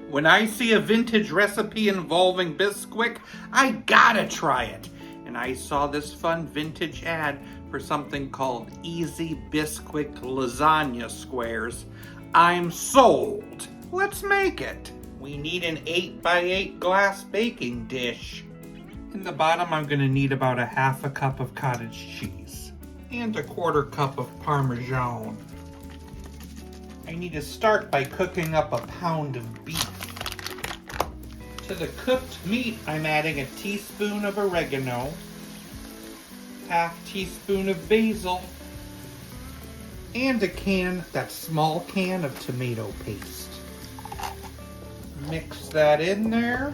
When I see a vintage recipe involving Bisquick, I gotta try it. And I saw this fun vintage ad for something called Easy Bisquick Lasagna squares. I'm sold. Let's make it. We need an 8x8 glass baking dish. In the bottom, I'm gonna need about a half a cup of cottage cheese and a quarter cup of Parmesan. I need to start by cooking up a pound of beef. To the cooked meat, I'm adding a teaspoon of oregano, half teaspoon of basil, and that small can of tomato paste. Mix that in there.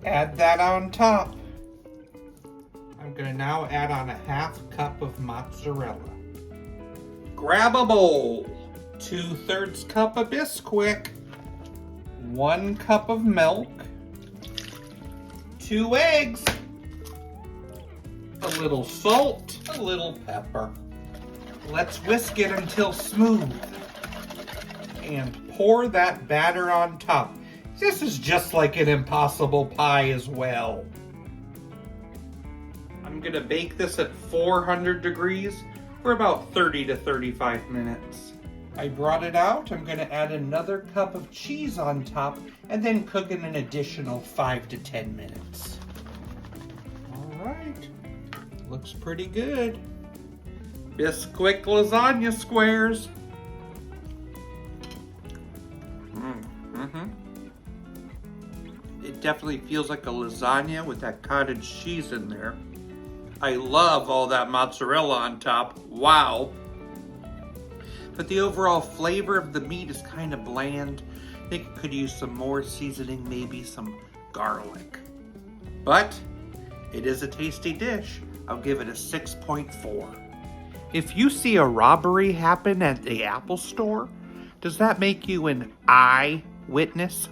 Add that on top. I'm gonna now add on a half cup of mozzarella. Grab a bowl, 2/3 cup of Bisquick, 1 cup of milk, 2 eggs, a little salt, a little pepper. Let's whisk it until smooth and pour that batter on top. This is just like an impossible pie as well. I'm gonna bake this at 400 degrees for about 30 to 35 minutes. I brought it out. I'm gonna add another cup of cheese on top and then cook in an additional 5 to 10 minutes. All right, looks pretty good. Bisquick lasagna squares. It definitely feels like a lasagna with that cottage cheese in there. I love all that mozzarella on top. Wow. But the overall flavor of the meat is kind of bland. I think it could use some more seasoning, maybe some garlic. But it is a tasty dish. I'll give it a 6.4. If you see a robbery happen at the Apple store, does that make you an eyewitness?